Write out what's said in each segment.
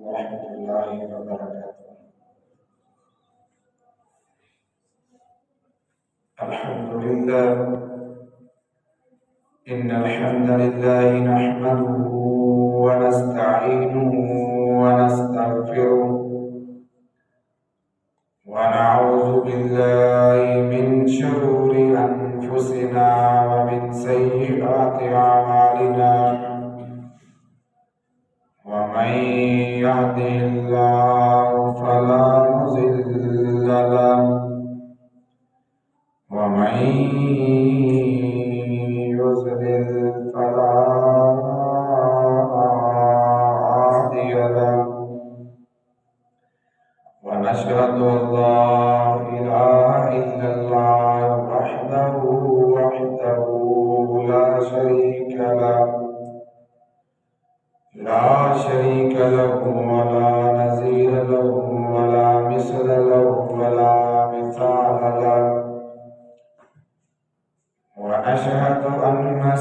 ورحمة الله وبركاته. الحمد لله. إن الحمد لله نحمده ونستعينه ونستغفره ونعوذ بالله من شرور أنفسنا ومن سيئات أعمالنا، ومن يهده الله فلا مضل له ومن يضلل فلا هادي له، ونشهد أن لا إله إلا الله وحده لا شريك له ولا نظير له ولا مثل له ولا مثال له، ونشهد أن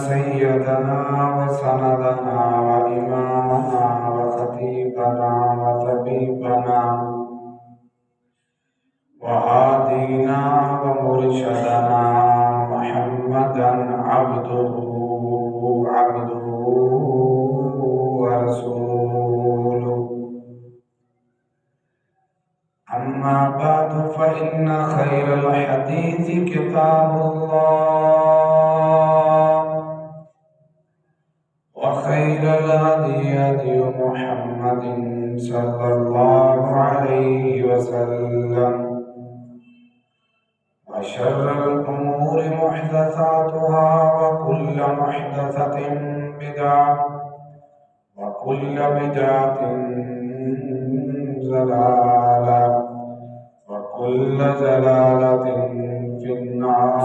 سيدنا وسندنا وإمامنا وخطيبنا وطبيبنا وهادينا ومرشدنا محمدا عبده ورسوله. أما بعد فإن خير الحديث كتاب الله، وخير الهدي هدي محمد صلى الله عليه وسلم، وشر الأمور محدثاتها وكل محدثة بدعة وكل بدعة ضلالة وكل ضلالة في النار.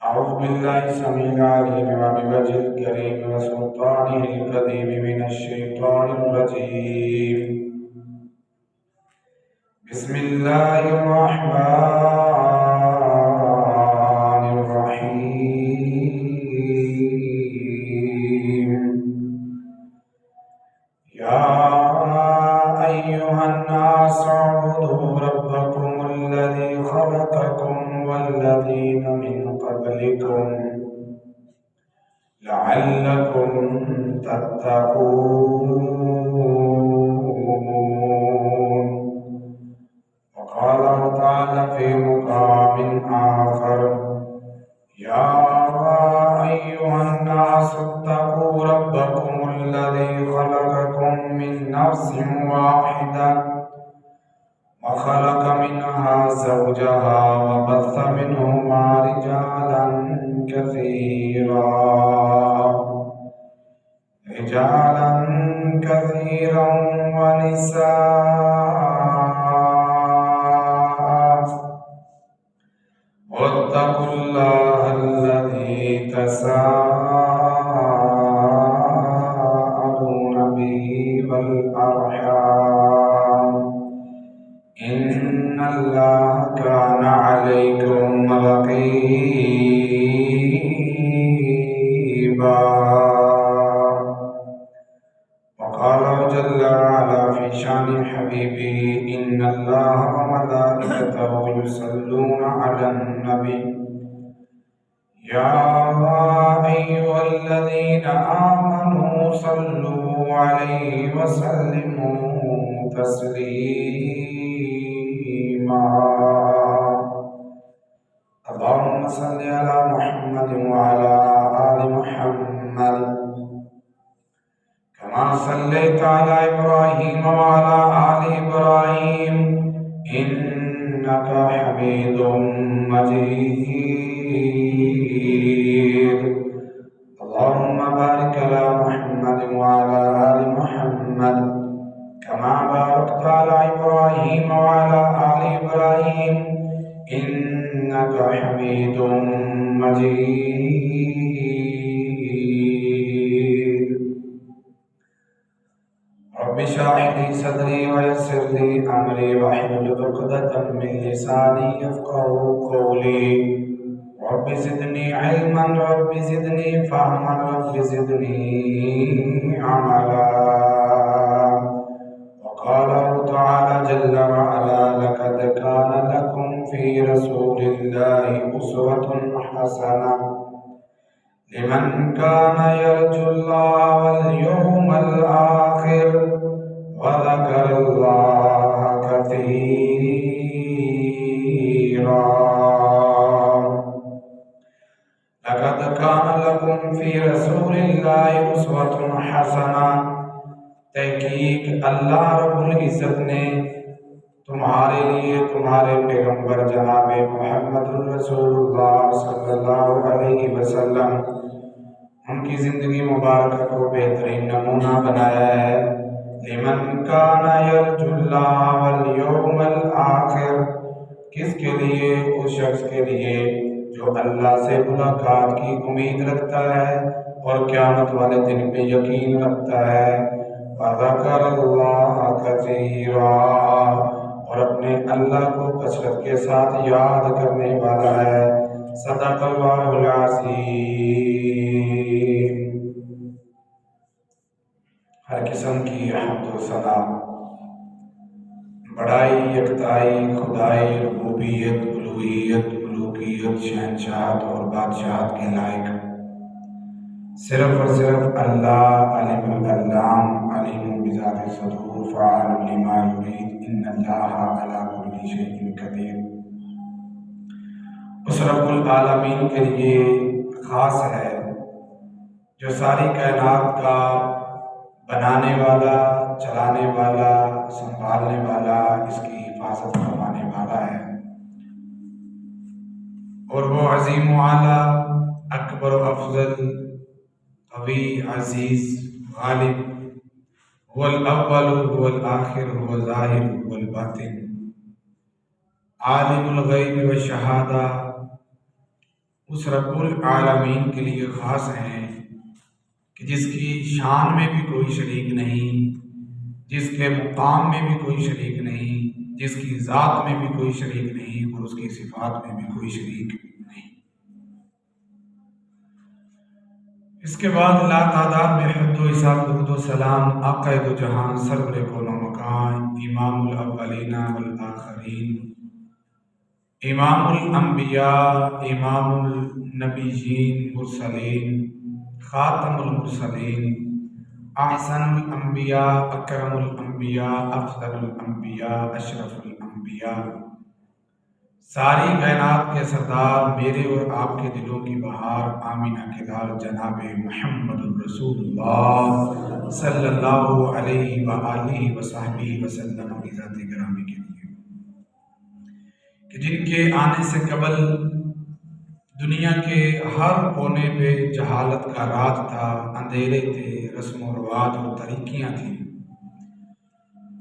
أعوذ بالله السميع العليم وبوجهه الكريم وسلطانه القديم من الشيطان الرجيم. بسم الله الرحمن الرحيم. يا أيها الناس اعبدوا ربكم الذي خلقكم والذين من قبلكم لعلكم تتقون. وقال تعالى في مقام آخر: يا أيها الناس اتقوا ربكم الذي خلقكم من نفس واحدة وخلق منها زوجها وبث منهما رجالا كثيرا ونساء، واتقوا الله الذي تساءلون به والأرحام، إن الله كان عليكم رقيبا. وقال جل وعلا في شان حبيبه: إن الله وملائكته يصلون على النبي يا أيها الذين آمنوا صلوا عليه وسلموا تسليما. اللهم صل على محمد وعلى آل محمد كما صليت على إبراهيم وعلى آل إبراهيم إنك حميد مجيد. اللهم بارك على محمد وعلى آل محمد كما باركت على إبراهيم وعلى آل إبراهيم إنك حميد مجيد. رب اشرح لي صدري ويسر لي أمري واحلل عقدة من لساني يفقهوا قولي. رب زدني علما رب زدني فهما رب رب زدني عملا. وقال تعالى جل وعلا لقد كان لكم في رسول الله أسوة حسنة لمن كان يرجو الله واليوم الآخر وذكر الله كثيرا. لقد كان لكم في رسول الله أسوة حسنة. تحقیق اللہ رب العزت نے تمہارے لیے تمہارے پیغمبر جناب محمد رسول اللہ صلی اللہ علیہ وسلم ان کی زندگی مبارکہ کو بہترین نمونہ بنایا ہے. لمن کان یرجو اللہ والیوم الآخر، کس کے لیے؟ اس شخص کے لیے جو اللہ سے ملاقات کی امید رکھتا ہے اور قیامت والے دن پہ یقین رکھتا ہے. وَذَكَرَ اللَّهَ كَثِيرًا، اور اپنے اللہ کو کثرت کے ساتھ یاد کرنے والا ہے. صدق اللہ العظیم. ہر قسم کی حمد و ثنا، بڑائی، یکتائی، خدائی، ربوبیت، الوہیت، ملوکیت، شہنشاہت اور بادشاہت کے لائق صرف اور صرف اللہ علیم العلام، علیم بذات الصدور، فعال لما یرید، ان اللہ علی کل شیء قدیر. اس رب العالمین کے لیے خاص ہے جو ساری کائنات کا بنانے والا، چلانے والا، سنبھالنے والا، اس کی حفاظت فرمانے والا ہے. اور وہ عظیم و اعلیٰ، اکبر و افضل، قوی، عزیز، غالب، هو الاول هو الآخر هو الظاہر هو الباطن، عالم الغیب والشہادہ. اس رب العالمین کے لیے خاص ہیں کہ جس کی شان میں بھی کوئی شریک نہیں، جس کے مقام میں بھی کوئی شریک نہیں، جس کی ذات میں بھی کوئی شریک نہیں، اور اس کی صفات میں بھی کوئی شریک نہیں. اس کے بعد لا تعداد بے حد و حساب درود و سلام آقا دو جہاں، سرور کون و مکان، امام الاولین والآخرین، امام الانبیاء، امام النبیین مرسلین، خاتم المرسلین، احسن الانبیاء، اکرم الانبیاء، افضل الانبیاء، اشرف الانبیاء، ساری کائنات کے سردار، میرے اور آپ کے دلوں کی بہار، آمینہ کے لال جناب محمد الرسول اللہ صلی اللہ علیہ وآلہ وصحبہ وسلم کی ذات گرامی کے لیے کہ جن کے آنے سے قبل دنیا کے ہر کونے پہ جہالت کا راج تھا، اندھیرے تھے، رسم و رواج اور طریقیاں تھیں.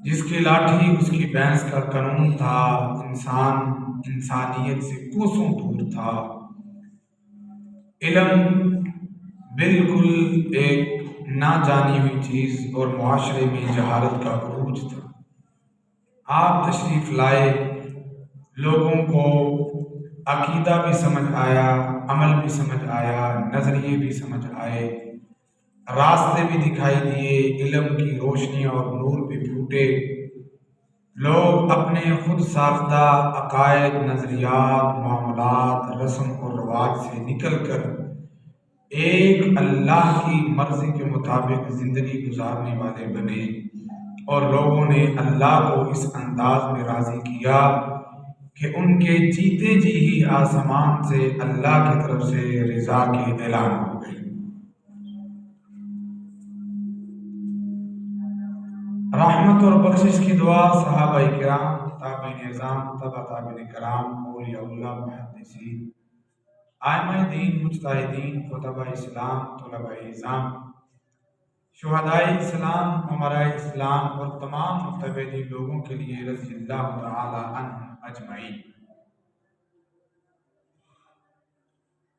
جس کی لاٹھی اس کی بھینس کا قانون تھا، انسان انسانیت سے کوسوں دور تھا. علم بالکل ایک نہ جانی ہوئی چیز اور معاشرے میں جہالت کا عروج تھا. آپ تشریف لائے، لوگوں کو عقیدہ بھی سمجھ آیا، عمل بھی سمجھ آیا، نظریے بھی سمجھ آئے، راستے بھی دکھائی دیے، علم کی روشنی اور نور بھی پھوٹے. لوگ اپنے خود ساختہ عقائد، نظریات، معاملات، رسم اور رواج سے نکل کر ایک اللہ کی مرضی کے مطابق زندگی گزارنے والے بنے، اور لوگوں نے اللہ کو اس انداز میں راضی کیا کہ ان کے جیتے جی ہی آسمان سے اللہ کی طرف سے رضا کے اعلان ہو گئے. رحمت اور بخشش کی دعا صحابہ کرام، تابعین اعظام، تبع تابعین کرام، اولیاء اللہ، محدثین، ائمہ دین، مجتہدین، خطباء اسلام، طلباء اعظام، شہدائے اسلام، امراء اسلام اور تمام متبعین لوگوں کے لیے رضی اللہ تعالی عنہم اجمعین.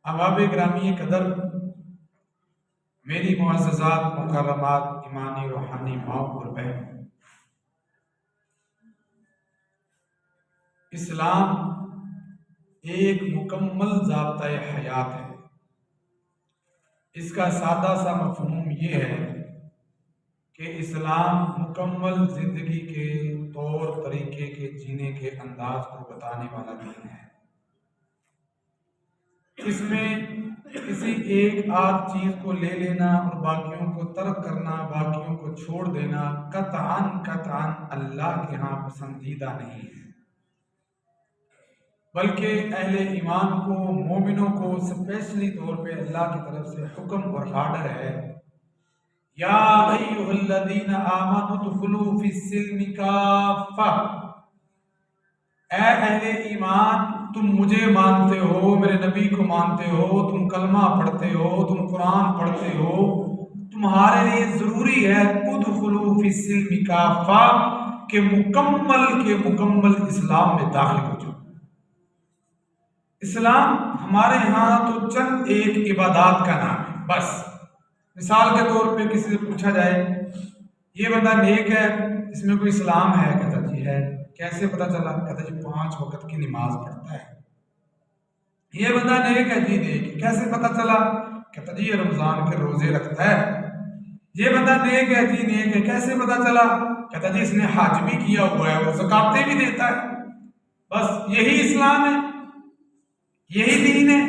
احباب گرامی قدر، میری معززات، مکرمات، ایمانی روحانی ماؤں اور بہن، اسلام ایک مکمل ضابطۂ حیات ہے، اس کا سادہ سا مفہوم یہ ہے کہ اسلام مکمل زندگی کے طور طریقے کے جینے کے انداز کو بتانے والا دین ہے۔ اس میں کسی ایک آدھ چیز کو لے لینا اور باقیوں کو ترک کرنا، باقیوں کو چھوڑ دینا قطعاً اللہ کے ہاں پسندیدہ نہیں ہے، بلکہ اہل ایمان کو، مومنوں کو اسپیشلی طور پہ اللہ کی طرف سے حکم اور آرڈر ہے، یا ایھا الذین آمنوا ادخلوا فی السلم کافہ، اے اہل ایمان تم مجھے مانتے ہو، میرے نبی کو مانتے ہو، تم کلمہ پڑھتے ہو، تم قرآن پڑھتے ہو، تمہارے لیے ضروری ہے ادخلوا فی السلم کافہ کہ مکمل اسلام میں داخل ہو جاؤ۔ اسلام ہمارے ہاں تو چند ایک عبادات کا نام ہے بس۔ مثال کے طور پہ کسی سے پوچھا جائے یہ بندہ نیک ہے، اس میں کوئی اسلام ہے؟ کہتا جی ہے۔ کیسے پتا چلا؟ کہتا جی 5 وقت کی نماز پڑھتا ہے۔ یہ بندہ نیک ہے؟ جی نیک ہے۔ کیسے پتا چلا؟ کہتا جی یہ رمضان کے روزے رکھتا ہے۔ یہ بندہ نیک ہے؟ جی نیک ہے۔ کیسے پتا چلا؟ کہتا جی اس نے حج بھی کیا ہوا ہے اور زکاتیں بھی دیتا ہے۔ بس یہی اسلام ہے، یہی دین ہے،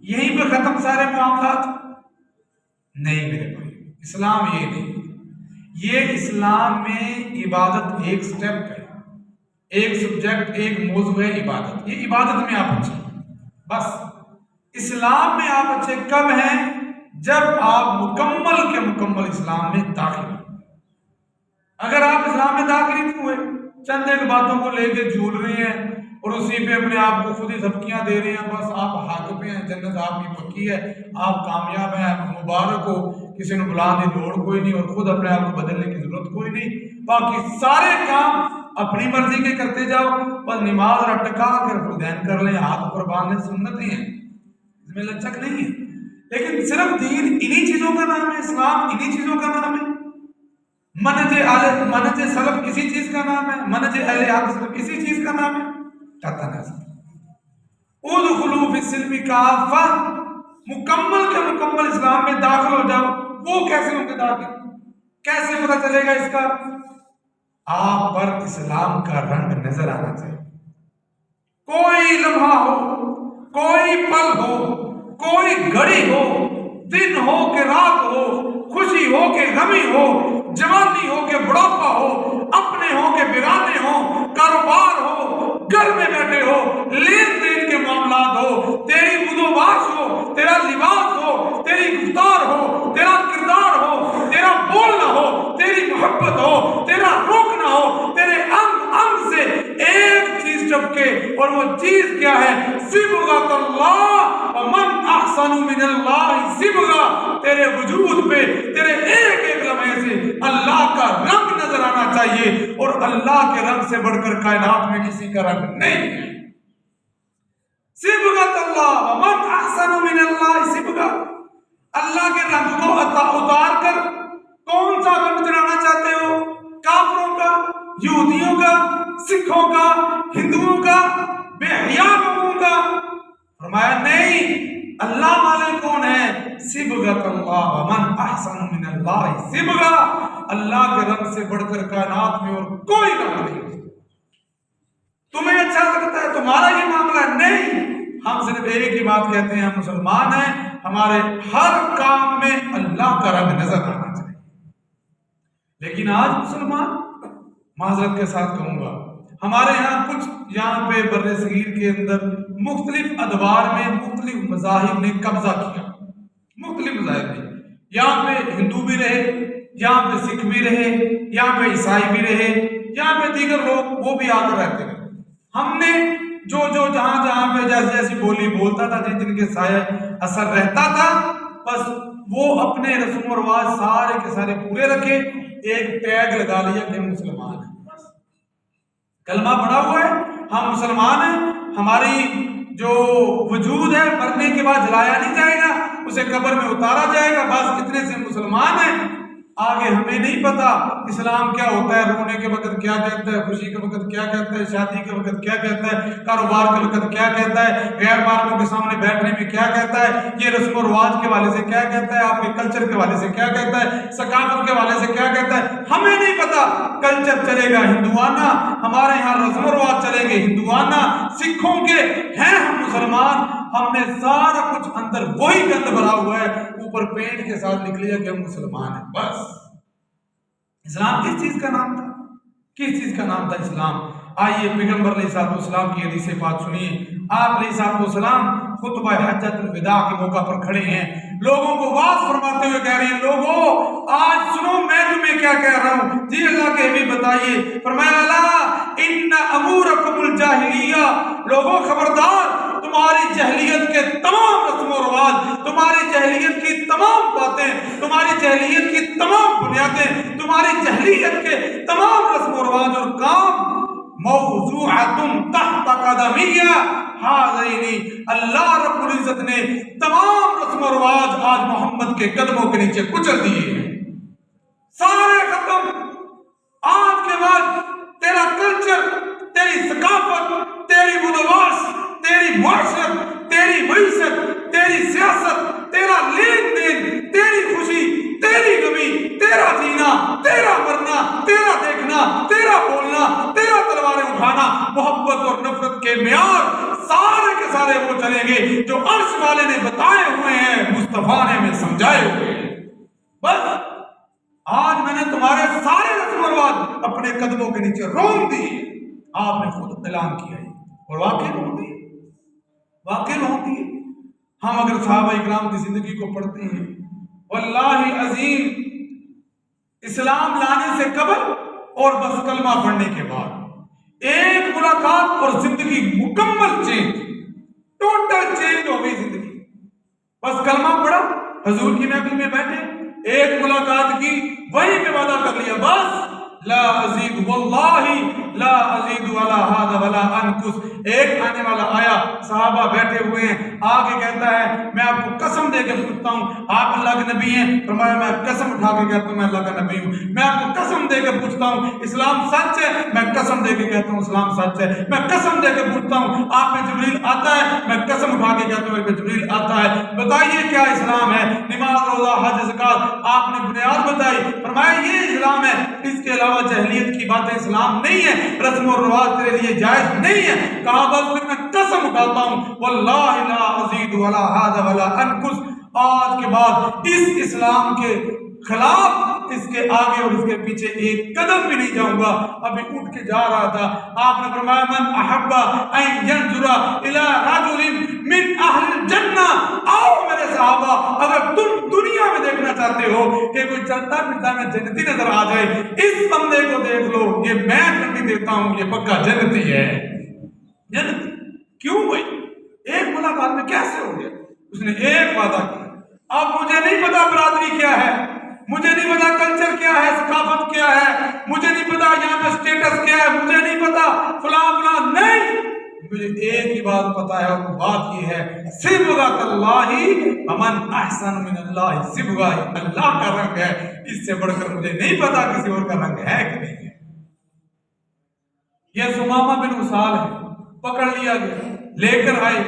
یہیں پہ ختم سارے معاملات؟ نہیں میرے بھائی، اسلام یہ نہیں۔ یہ اسلام میں عبادت ایک سٹیپ ہے، ایک سبجیکٹ، ایک موضوع ہے عبادت۔ یہ عبادت میں آپ اچھے بس۔ اسلام میں آپ اچھے کب ہیں؟ جب آپ مکمل کے مکمل اسلام میں داخل ہیں۔ اگر آپ اسلام میں داخل نہیں ہوئے، چند ایک باتوں کو لے کے جھول رہے ہیں اور اسی پہ اپنے آپ کو خود ہی دھمکیاں دے رہے ہیں، بس آپ حق پہ ہیں، جنت آپ کی پکی ہے، آپ کامیاب ہیں، مبارک ہو، کسی نے بلانے کی لوڑ کوئی نہیں اور خود اپنے آپ کو بدلنے کی ضرورت کوئی نہیں، باقی سارے کام اپنی مرضی کے کرتے جاؤ، بس نماز رٹکا کر فردین کر لیں، ہاتھ پر باندھنے سنتیں ہیں، اس میں لچک نہیں ہے۔ لیکن صرف دین انہی چیزوں کا نام ہے، اسلام انہی چیزوں کا نام ہے، منہج سلف کسی چیز کا نام ہے، منہج اہل حق صرف کسی چیز کا نام ہے؟ کہتا نہیں۔ ادخلوا فی السلم کافہ، مکمل کے مکمل اسلام میں داخل ہو جاؤ۔ وہ کیسے ہوں گے داخل؟ کیسے پتہ چلے گا اس کا؟ آپ پر اسلام کا رنگ نظر آنا چاہیے۔ کوئی لمحہ ہو، کوئی پل ہو، کوئی گھڑی ہو، دن ہو کہ رات ہو، خوشی ہو کہ غمی ہو، جوانی ہو کہ بڑھاپا ہو، اپنے ہو کہ بیگانے ہو، کاروبار ہو، گھر میں بیٹھے ہو، لین دین کے معاملات ہو، تیری بود و باش ہو، تیرا لباس ہو، تیری گفتار ہو، تیرا کردار ہو، تیرا بولنا ہو، تیری محبت ہو، تیرا روکنا ہو، تیرے انگ انگ سے ایک چیز چپکے، اور وہ چیز کیا ہے؟ صبغۃ اللہ، ومن احسن من اللہ صبغہ۔ تیرے وجود پہ، تیرے ایک ایک لمحے سے اللہ کا رنگ نظر آنا چاہیے، اور اللہ کے رنگ سے بڑھ کر کائنات میں کسی کا رنگ نہیں ہے۔ صبغۃ اللہ، ومن احسن من اللہ صبغہ۔ اللہ کے رنگ کو اتار کر کون سا رنگ چڑھانا چاہتے ہو؟ کافروں کا، یہودیوں کا، سکھوں کا، ہندوؤں کا، بے حیا لوگوں کا؟ فرمایا نہیں، اللہ والے کون ہیں؟ صبغۃ اللہ، ومن احسن من اللہ صبغہ۔ اللہ کے رنگ سے بڑھ کر کائنات میں اور کوئی رنگ نہیں۔ تمہیں اچھا لگتا ہے، تمہارا یہ معاملہ ہے؟ نہیں، ہم صرف ایک ہی بات کہتے ہیں، ہم مسلمان ہیں، ہمارے ہر کام میں اللہ کا رنگ نظر آنا چاہیے۔ لیکن آج مسلمان، معذرت کے ساتھ کہوں گا، ہمارے یہاں کچھ یہاں پہ بر صغیر کے اندر مختلف ادوار میں مختلف مذاہب نے قبضہ کیا، مختلف مذاہب نے، یہاں پہ ہندو بھی رہے، یہاں پہ سکھ بھی رہے، یہاں پہ عیسائی بھی رہے، یہاں پہ دیگر لوگ وہ بھی آ کر رہتے رہے۔ ہم نے جو جہاں پہ جیسی بولی بولتا تھا، جن کے سایہ اثر رہتا تھا، بس وہ اپنے رسوم و رواج سارے کے سارے پورے رکھے، ایک ٹیگ لگا لیا کہ ہم مسلمان ہیں، بس کلمہ پڑھا ہوا ہے، ہم مسلمان ہیں، ہماری جو وجود ہے مرنے کے بعد جلایا نہیں جائے گا، اسے قبر میں اتارا جائے گا، بس اتنے سے مسلمان ہیں۔ آگے ہمیں نہیں پتا اسلام کیا ہوتا ہے، رونے کے وقت کیا کہتا ہے، خوشی کے وقت کیا کہتا ہے، شادی کے وقت کیا کہتا ہے، کاروبار کے وقت کیا کہتا ہے، غیر مالکوں کے سامنے بیٹھنے میں کیا کہتا ہے، یہ رسم و رواج کے حوالے سے کیا کہتا ہے، آپ کے کلچر کے حوالے سے کیا کہتا ہے، ثقافت کے حوالے سے کیا کہتا ہے، ہمیں نہیں پتا۔ کلچر چلے گا ہندوانہ، ہمارے یہاں رسم و رواج چلیں گے ہندوانہ، سکھوں کے ہیں ہم مسلمان، ہم نے سارا کچھ اندر وہی گند بھرا ہوا ہے، اوپر پینٹ کے ساتھ لکھ لیا کہ ہم مسلمان ہیں۔ بس اسلام کس چیز کا نام تھا؟ کس چیز کا نام تھا اسلام؟ آئیے پیغمبر علیہ السلام کی حدیث پاک سنیے۔ آپ علیہ السلام خطبہ حجۃ الوداع کے موقع پر کھڑے ہیں، لوگوں کو واعظ فرماتے ہوئے کہہ رہے ہیں، لوگوں آج سنو میں تمہیں کیا کہہ رہا ہوں۔ جی اللہ کے حبیب بتائیے۔ فرمایا الا ان امورکم الجاہلیہ، لوگوں خبردار، تمہاری جہلیت کے تمام رسم و رواج، تمہاری جہلیت کی تمام باتیں، تمہاری جہلیت کی تمام بنیادیں، تمہاری جہلیت کے تمام رسم و رواج اور کام موضوعۃ تحت قدمیہ ہذین، اللہ رب العزت نے تمام رسم و رواج آج محمد کے قدموں کے نیچے کچل دیے ہیں، سارے ختم۔ آج کے بعد تیرا کلچر، تیری ثقافت، تیری بدواس، تیری معاشرت، تیری معیشت، تیری سیاست، تیرا لین دین، تیری خوشی، تیری غمی، تیرا جینا، تیرا مرنا، تیرا دیکھنا، تیرا بولنا، تیرا تلواریں اٹھانا، محبت اور نفرت کے معیار سارے کے سارے وہ چلیں گے جو عرش والے نے بتائے ہوئے ہیں، مصطفیٰ نے ہمیں سمجھائے ہوئے ہیں۔ بس آج میں نے تمہارے سارے رسم و رواج اپنے قدموں کے نیچے رون دی، آپ نے خود اعلان کیا ہے، اور واقعی رون دی، واقعی رون دی۔ ہم اگر صحابہ اکرام کی زندگی کو پڑھتے ہیں، واللہ عظیم، اسلام لانے سے قبل اور بس کلمہ پڑھنے کے بعد ایک ملاقات اور زندگی مکمل چینج، ٹوٹل چینج ہو گئی زندگی۔ بس کلمہ پڑھا، حضور کی محفل میں بیٹھے، ایک ملاقات کی، وہیں پہ وعدہ کر لیا، بس لا ازید، واللہ لا ازید ولا ھذا ولا انقص۔ ایک آنے والا آیا، صحابہ بیٹھے ہوئے ہیں، آگے کہتا ہے میں آپ کو قسم دے کے پوچھتا ہوں آپ اللہ کے نبی ہیں؟ فرمایا میں قسم اٹھا کے کہتا ہوں میں اللہ کا نبی ہوں۔ میں آپ کو قسم دے کے پوچھتا ہوں اسلام سچ ہے؟ میں قسم دے کے کہتا ہوں اسلام سچ ہے۔ میں قسم دے کے پوچھتا ہوں آپ میں جبریل آتا ہے؟ میں قسم اٹھا کے کہتا ہوں میرے پہ جبریل آتا ہے۔ بتائیے کیا اسلام ہے؟ نماز، روزہ، حج، زکات، آپ نے بنیاد بتائی، فرمایا یہ اسلام ہے، اس کے علاوہ جہلیت کی باتیں اسلام نہیں ہے، رسم و رواج تیرے لیے جائز نہیں ہے۔ کہا بس پھر میں قسم اٹھاتا ہوں واللہ لا ازید ولا ھذا ولا انقص، آج کے بعد اس اسلام کے خلاف، اس کے آگے اور اس کے پیچھے ایک قدم بھی نہیں جاؤں گا۔ ابھی اٹھ کے جا رہا تھا، آپ نے فرمایا من احب ان ينظر الى رجل من اہل الجنہ، آؤ میرے صحابہ، اگر تم دنیا میں دیکھنا چاہتے ہو کہ کوئی چلتا پھرتا میں جنتی نظر آ جائے، اس بندے کو دیکھ لو، یہ میں گارنٹی دیتا ہوں یہ پکا جنتی ہے۔ جنتی کیوں بھائی؟ ایک ملاقات میں کیسے ہو گیا؟ اس نے ایک وعدہ کیا، اب مجھے نہیں پتا برادری کیا ہے، مجھے نہیں پتا کلچر کیا ہے، ثقافت کیا ہے، مجھے نہیں پتا یہاں پہ سٹیٹس کیا ہے، مجھے نہیں پتا فلاں فلاں، نہیں، مجھے ایک ہی بات پتا ہے، اور وہ بات یہ ہے صبغۃ اللہ ومن احسن من اللہ صبغہ، اللہ کا رنگ ہے، اس سے بڑھ کر مجھے نہیں پتا کسی اور کا رنگ ہے کہ نہیں ہے۔ یہ ثمامہ بن اسال ہے، پکڑ لیا گیا، لے کر آئے،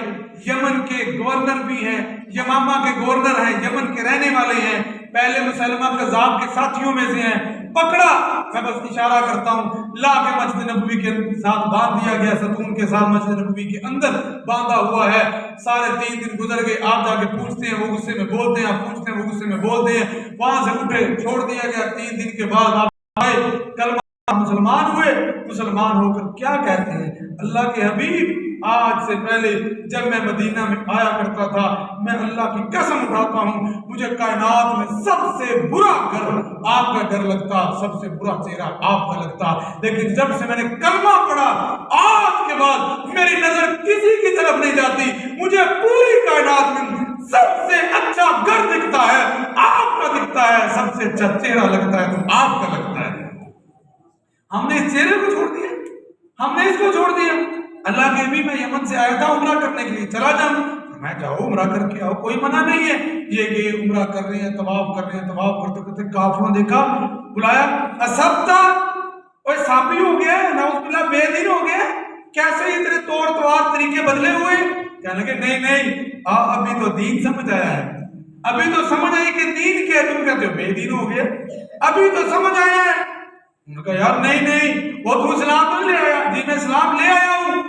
یمن کے گورنر بھی ہیں، یمامہ کے گورنر ہیں، یمن کے رہنے والے ہیں، پہلے مسلمہ کذاب کے ساتھیوں میں سے ہیں، پکڑا، میں بس اشارہ کرتا ہوں، لا کے مسجد نبوی کے ساتھ باندھ دیا گیا، ستون کے ساتھ مسجد نبوی کے اندر باندھا ہوا ہے، سارے 3 دن گزر گئے، آپ جا کے پوچھتے ہیں وہ غصے میں بولتے ہیں، آپ پوچھتے ہیں وہ غصے میں بولتے ہیں، وہاں سے اٹھے، چھوڑ دیا گیا، 3 دن کے بعد آپ آئے، کلمہ مسلمان ہوئے، مسلمان ہو کر کیا کہتے ہیں؟ اللہ کے حبیب آج سے پہلے جب میں مدینہ میں آیا کرتا تھا، میں اللہ کی قسم اٹھاتا ہوں مجھے کائنات میں سب سے برا گھر آپ کا گھر لگتا، سب سے برا چہرہ آپ کا لگتا، لیکن جب سے میں نے کلمہ پڑھا آج کے بعد میری نظر کسی کی طرف نہیں جاتی، مجھے پوری کائنات میں سب سے اچھا گھر دکھتا ہے، آپ کا دکھتا ہے، سب سے اچھا چہرہ لگتا ہے تو آپ کا لگتا ہے۔ ہم نے اس چہرے کو چھوڑ دیا، ہم نے اس کو چھوڑ دیا۔ اللہ کے نبی میں یمن سے آیا تھا عمرہ کرنے کے لیے، چلا جاؤں، میں جاؤ عمرہ کر کے آؤ، کوئی منع نہیں ہے۔ یہ کہ عمرہ کر رہے ہیں، طواف کر رہے ہیں، طواف کرتے کرتے کافروں دیکھا، بلایا، اسبتا، اوے صافی ہو گیا، نعوذ باللہ بے دین ہو گیا، کیسے یہ تیرے طور طوار طریقے بدلے ہوئے؟ کہنے لگے نہیں نہیں، ابھی تو دین سمجھ آیا ہے، ابھی تو سمجھ آئی کہ دین کیا ہے، تم کہتے ہو بے دین ہو گیا، ابھی تو سمجھ آیا ہے۔ انہوں نے کہا یار نہیں نہیں، وہ تو اسلام تو لے آیا، جی میں اسلام لے آیا ہوں۔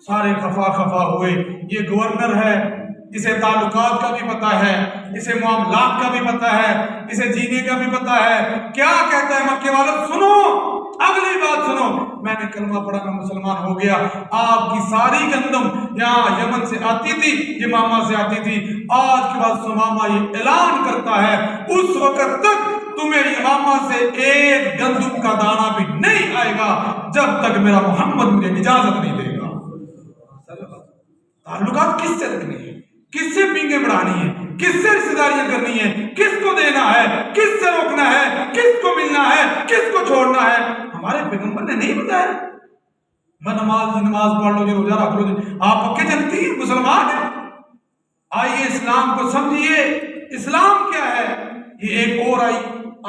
سارے خفا ہوئے، یہ گورنر ہے، اسے تعلقات کا بھی پتہ ہے، اسے معاملات کا بھی پتہ ہے، اسے جینے کا بھی پتہ ہے، کیا کہتا ہے مکے والوں، سنو اگلی بات سنو، میں نے کلمہ پڑھا، میں مسلمان ہو گیا۔ آپ کی ساری گندم یہاں یمن سے آتی تھی، یمامہ سے آتی تھی، آج کے بعد سمامہ یہ اعلان کرتا ہے اس وقت تک تمہیں یمامہ سے ایک گندم کا دانہ بھی نہیں آئے گا جب تک میرا محمد مجھے اجازت نہیں دے گا۔ تعلقات کس سے رکھنی ہے، کس سے پینگیں بڑھانی ہے، کس سے رشتہ داریاں کرنی ہے، کس کو دینا ہے، کس سے روکنا ہے، کس کو ملنا ہے، کس کو چھوڑنا ہے، ہمارے پیغمبر نے نہیں بتایا۔ میں نماز پڑھ لو جی، روزہ رکھ لو جی، آپ پکے جنتی ہیں، مسلمان ہیں۔ آئیے اسلام کو سمجھیے، اسلام کیا ہے۔ یہ ایک اور آئی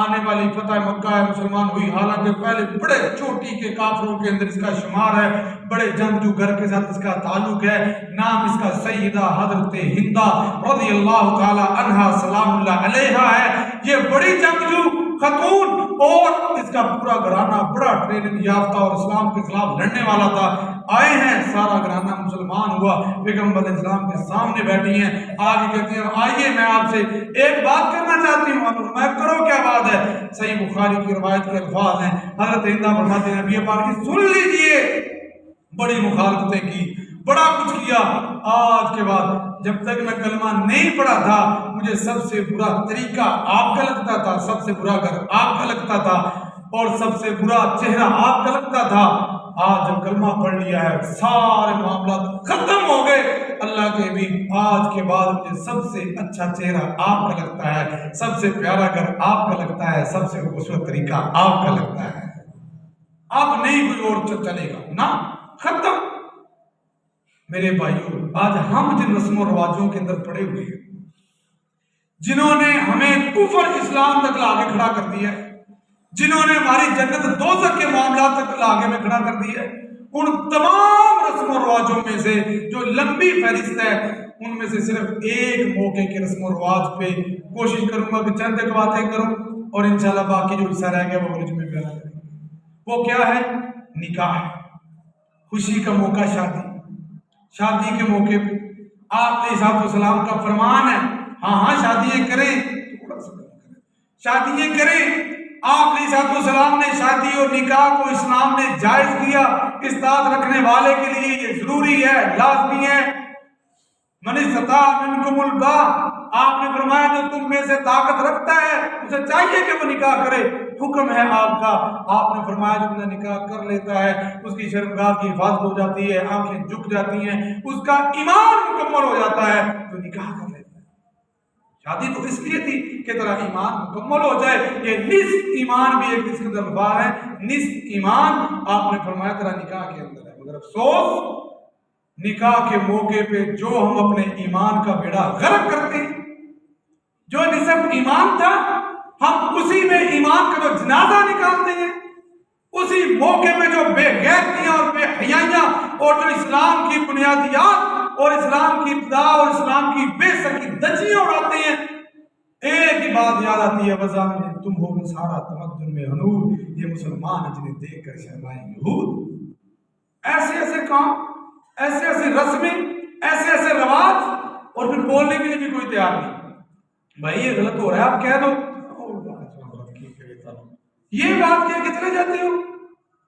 آنے والی فتح مکہ ہے، مسلمان ہوئی، حالانکہ پہلے بڑے چوٹی کے کافروں کے اندر اس کا شمار ہے، بڑے جنگجو گھر کے ساتھ اس کا تعلق ہے۔ نام اس کا سیدہ حضرت ہندہ رضی اللہ تعالی عنہا سلام اللہ علیہا ہے۔ یہ بڑی جنگجو خاتون اور اس کا پورا گھرانہ بڑا ٹریننگ یافتہ اور اسلام کے خلاف لڑنے والا تھا۔ آئے ہیں، سارا گھرانہ مسلمان ہوا، پیغمبر اسلام کے سامنے بیٹھی ہیں، آگے کہتے ہیں آئیے میں آپ سے ایک بات کرنا چاہتی ہوں۔ میں کرو کیا بات ہے؟ صحیح بخاری کی روایت کے الفاظ ہیں، حضرت ہندہ فرماتے ہیں نبی پاک کی سن لیجئے، بڑی مخالفتیں کی، بڑا کچھ کیا، آج کے بعد جب تک میں کلمہ نہیں پڑھا تھا مجھے سب سے برا طریقہ آپ کا لگتا تھا، سب سے برا گھر آپ کا لگتا تھا، اور سب سے برا چہرہ آپ کا لگتا تھا۔ آج جب کلمہ پڑھ لیا ہے سارے معاملات ختم ہو گئے، اللہ کے بھی آج کے بعد مجھے سب سے اچھا چہرہ آپ کا لگتا ہے، سب سے پیارا گھر آپ کا لگتا ہے، سب سے خوبصورت طریقہ آپ کا لگتا ہے، اب نہیں کوئی اور چلے گا نا، ختم۔ میرے بھائیوں، آج ہم جن رسم و رواجوں کے اندر پڑے ہوئے ہیں، جنہوں نے ہمیں کفر اسلام تک لاگے کھڑا کر دیا ہے، جنہوں نے ہماری جنت دوزخ کے معاملات تک لاگے میں کھڑا کر دیا ہے، ان تمام رسم و رواجوں میں سے جو لمبی فہرست ہے، ان میں سے صرف ایک موقع کے رسم و رواج پہ کوشش کروں گا کہ چند ایک باتیں کروں، اور انشاءاللہ باقی جو حصہ رہ گیا وہ اگلی جمعے بیان کریں گے۔ وہ کیا ہے؟ نکاح، خوشی کا موقع، شادی کے موقع پہ آپ علیہ السلام کا فرمان ہے، ہاں شادیاں کریں، شادیاں کریں۔ آپ علیہ السلام نے شادی اور نکاح کو اسلام نے جائز کیا، استاد رکھنے والے کے لیے یہ ضروری ہے، لازمی ہے۔ من استطاع منکم الباء، آپ نے فرمایا جو تم میں سے طاقت رکھتا ہے اسے چاہیے کہ وہ نکاح کرے، حکم ہے آپ کا۔ آپ نے فرمایا جو بندہ نکاح کر لیتا ہے اس کی شرمگاہ کی حفاظت ہو جاتی ہے، آنکھیں جھک جاتی ہیں، اس کا ایمان مکمل ہو جاتا ہے جو نکاح کر لیتا ہے۔ شادی تو اس لیے تھی کہ تیرا ایمان مکمل ہو جائے، یہ نصف ایمان بھی ایک اس کے اندر بار ہے، نصف ایمان آپ نے فرمایا تیرا نکاح کے اندر ہے۔ مگر افسوس نکاح کے موقع پہ جو ہم اپنے ایمان کا بیڑا غرق کرتے ہیں، جو نصف ایمان تھا ہم اسی میں ایمان کا جو جنازہ نکالتے ہیں، اسی موقع پہ جو بے غیرتیاں اور بے حیائیاں اور جو اسلام کی بنیادیات اور اسلام کی ابتداء اور اسلام کی بے سکی دجیاں اڑاتے ہیں، ایک ہی بات یاد آتی ہے، وَزَامِنِ تم ہو نصارہ تمدن میں ہنور، یہ مسلمان جنہیں دیکھ کر شرمائیں یہود۔ ایسے ایسے کام، ایسے ایسے رسمیں، ایسے ایسے رواج، اور پھر بولنے کے لیے بھی کوئی تیار نہیں۔ بھائی یہ غلط ہو رہا ہے آپ کہہ دو، یہ بات کہہ کے چلے جاتے ہو،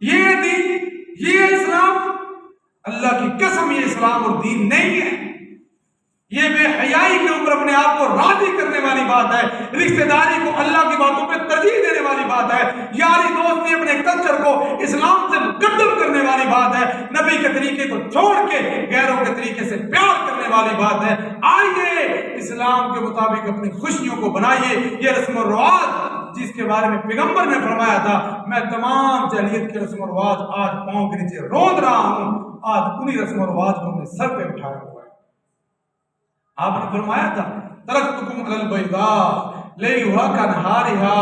یہ دین، یہ اسلام، اللہ کی قسم یہ اسلام اور دین نہیں ہے۔ یہ بے حیائی کے اوپر اپنے آپ کو راضی کرنے والی بات ہے، رشتہ داری کو اللہ کی باتوں پہ ترجیح دینے والی بات ہے، یاری دوستی اپنے کلچر کو اسلام سے مقدم کرنے والی بات ہے، نبی کے طریقے کو چھوڑ کے غیروں کے طریقے سے پیار کرنے والی بات ہے۔ آئیے اسلام کے مطابق اپنی خوشیوں کو بنائیے۔ یہ رسم و رواج جس کے بارے میں پیغمبر نے فرمایا تھا، میں تمام جاہلیت کے رسم و رواج آج پاؤں کے نیچے روند رہا ہوں، آج انہی رسم و رواج کو اپنے سر پہ اٹھایا ہوا ہے۔ آپ نے فرمایا تھا ترکتکم علی البیضاء لیلھا کنہارھا،